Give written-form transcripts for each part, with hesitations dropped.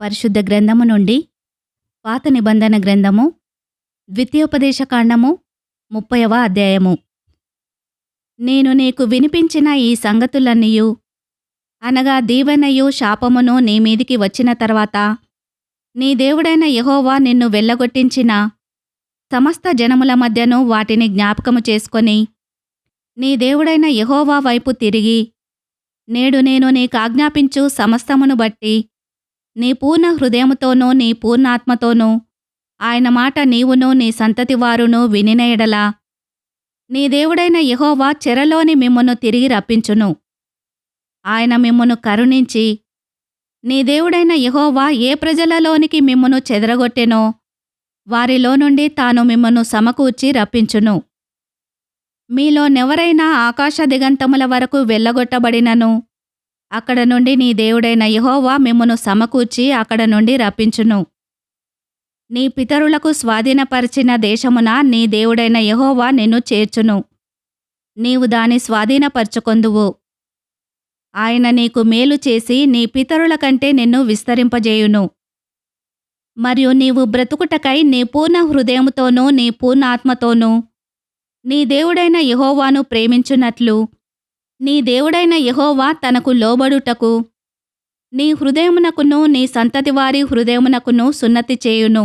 పరిశుద్ధ గ్రంథము నుండి పాత నిబంధన గ్రంథము ద్వితీయోపదేశకాండము 30వ అధ్యాయము. నేను నీకు వినిపించిన ఈ సంగతులన్నీయు అనగా దీవెనయు శాపమును నీ మీదికి వచ్చిన తర్వాత నీ దేవుడైన యెహోవా నిన్ను వెళ్ళగొట్టించిన సమస్త జనముల మధ్యను వాటిని జ్ఞాపకము చేసుకొని నీ దేవుడైన యెహోవా వైపు తిరిగి నేడు నేను నీకాజ్ఞాపించు సమస్తమును బట్టి నీ పూర్ణ హృదయముతోనూ నీ పూర్ణాత్మతోనూ ఆయన మాట నీవును నీ సంతతివారును వినిన ఎడల నీ దేవుడైన యెహోవా చెరలోని మిమ్మును తిరిగి రప్పించును. ఆయన మిమ్మును కరుణించి నీ దేవుడైన యెహోవా ఏ ప్రజలలోనికి మిమ్మును చెదరగొట్టెనో వారిలో నుండి తాను మిమ్మును సమకూర్చి రప్పించును. మీలోనెవరైనా ఆకాశ దిగంతముల వరకు వెళ్ళగొట్టబడినను అక్కడ నుండి నీ దేవుడైన యెహోవా మిమ్మును సమకూర్చి అక్కడ నుండి రప్పించును. నీ పితరులకు స్వాధీనపరిచిన దేశమున నీ దేవుడైన యెహోవా నిన్ను చేర్చును. నీవు దాని స్వాధీనపరచుకొందువు. ఆయన నీకు మేలు చేసి నీ పితరుల కంటే నిన్ను విస్తరింపజేయును. మరియు నీవు బ్రతుకుటకై నీ పూర్ణ హృదయముతోనూ నీ పూర్ణాత్మతోనూ నీ దేవుడైన యెహోవాను ప్రేమించున్నట్లు నీ దేవుడైన యెహోవా తనకు లోబడుటకు నీ హృదయమునకును నీ సంతతివారి హృదయమునకును సున్నతి చేయును.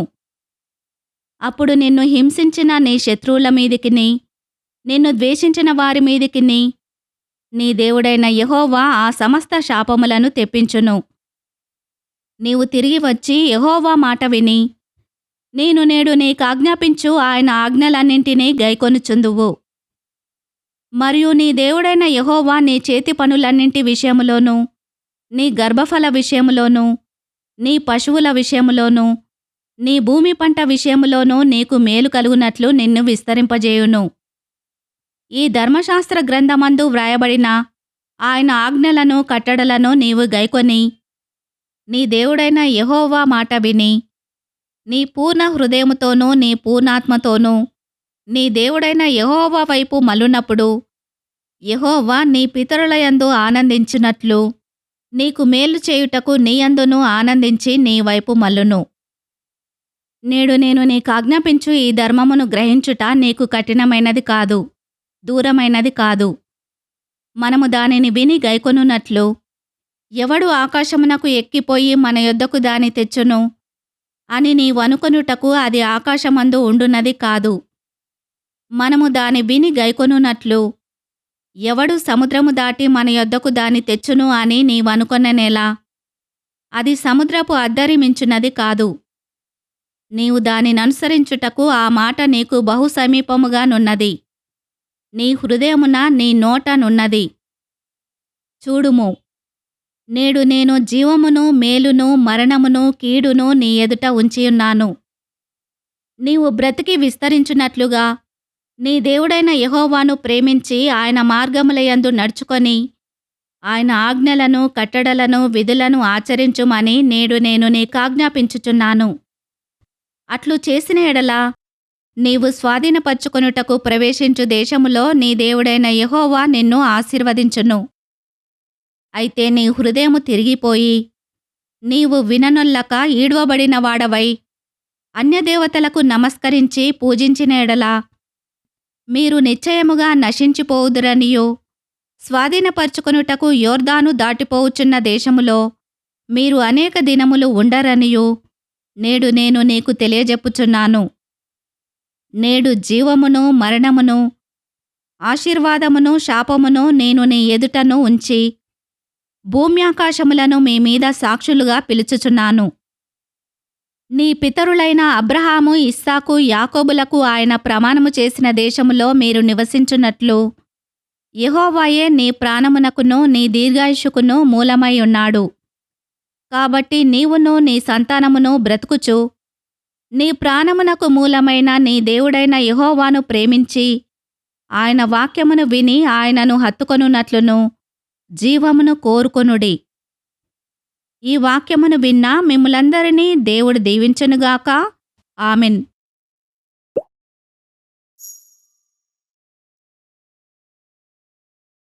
అప్పుడు నిన్ను హింసించిన నీ శత్రువుల మీదికిని నిన్ను ద్వేషించిన వారి మీదికిని నీ దేవుడైన యెహోవా ఆ సమస్త శాపములను తెప్పించును. నీవు తిరిగి వచ్చి యెహోవా మాట విని నేను నేడు నీకాజ్ఞాపించు ఆయన ఆజ్ఞలన్నింటినీ గైకొనుచుందువు. మరియు నీ దేవుడైన యెహోవా నీ చేతి పనులన్నింటి విషయములోనూ నీ గర్భఫల విషయములోనూ నీ పశువుల విషయములోనూ నీ భూమి పంట విషయములోనూ నీకు మేలు కలుగునట్లు నిన్ను విస్తరింపజేయును. ఈ ధర్మశాస్త్ర గ్రంథమందు వ్రాయబడిన ఆయన ఆజ్ఞలను కట్టడలను నీవు గైకొని నీ దేవుడైన యెహోవా మాట విని నీ పూర్ణ హృదయముతోనూ నీ పూర్ణాత్మతోనూ నీ దేవుడైన యెహోవా వైపు మల్లునప్పుడు యెహోవా నీ పితరుల యందు ఆనందించినట్లు నీకు మేలు చేయుటకు నీ యందును ఆనందించి నీ వైపు మల్లును. నేడు నేను నీకాజ్ఞాపించు ఈ ధర్మమును గ్రహించుట నీకు కఠినమైనది కాదు, దూరమైనది కాదు. మనము దానిని విని గైకొనున్నట్లు ఎవడు ఆకాశమునకు ఎక్కిపోయి మన యొద్దకు దాని తెచ్చును అని నీవనుకొనుటకు అది ఆకాశమందు ఉండున్నది కాదు. మనము దాని విని గైకొనున్నట్లు ఎవడు సముద్రము దాటి మన యొద్దకు దాని తెచ్చును అని నీవనుకొననేలా అది సముద్రపు అద్దరి మించున్నది కాదు. నీవు దానిననుసరించుటకు ఆ మాట నీకు బహు సమీపముగానున్నది, నీ హృదయమున నీ నోట నున్నది. చూడుము, నేడు నేను జీవమును మేలును మరణమును కీడును నీ ఎదుట ఉంచియున్నాను. నీవు బ్రతికి విస్తరించున్నట్లుగా నీ దేవుడైన యెహోవాను ప్రేమించి ఆయన మార్గములయందు నడుచుకొని ఆయన ఆజ్ఞలను కట్టడలను విధులను ఆచరించుమని నేడు నేను నీకాజ్ఞాపించుచున్నాను. అట్లు చేసిన ఎడల నీవు స్వాధీనపరచుకొనుటకు ప్రవేశించు దేశములో నీ దేవుడైన యెహోవా నిన్ను ఆశీర్వదించును. అయితే నీ హృదయము తిరిగిపోయి నీవు విననొల్లక ఈడ్వబడిన వాడవై అన్యదేవతలకు నమస్కరించి పూజించిన ఎడల మీరు నిశ్చయముగా నశించిపోవుదురనియూ స్వాధీనపరచుకొనుటకు యోర్దాను దాటిపోవుచున్న దేశములో మీరు అనేక దినములు ఉండరనియూ నేడు నేను నీకు తెలియజెప్పుచున్నాను. నేడు జీవమును మరణమును ఆశీర్వాదమును శాపమును నేను నీ ఎదుటను ఉంచి భూమ్యాకాశములను మీ మీద సాక్షులుగా పిలుచుచున్నాను. నీ పితరులైన అబ్రహాము ఇస్సాకు యాకోబులకు ఆయన ప్రమాణము చేసిన దేశములో మీరు నివసించున్నట్లు యెహోవాయే నీ ప్రాణమునకును నీ దీర్ఘాయుష్కును మూలమై ఉన్నాడు. కాబట్టి నీవును నీ సంతానమును బ్రతుకుచు నీ ప్రాణమునకు మూలమైన నీ దేవుడైన యెహోవాను ప్రేమించి ఆయన వాక్యమును విని ఆయనను హత్తుకొనున్నట్లును జీవమును కోరుకొనుడి. ఈ వాక్యమును విన్న మిమ్ములందరినీ దేవుడు దీవించునుగాక. ఆమెన్.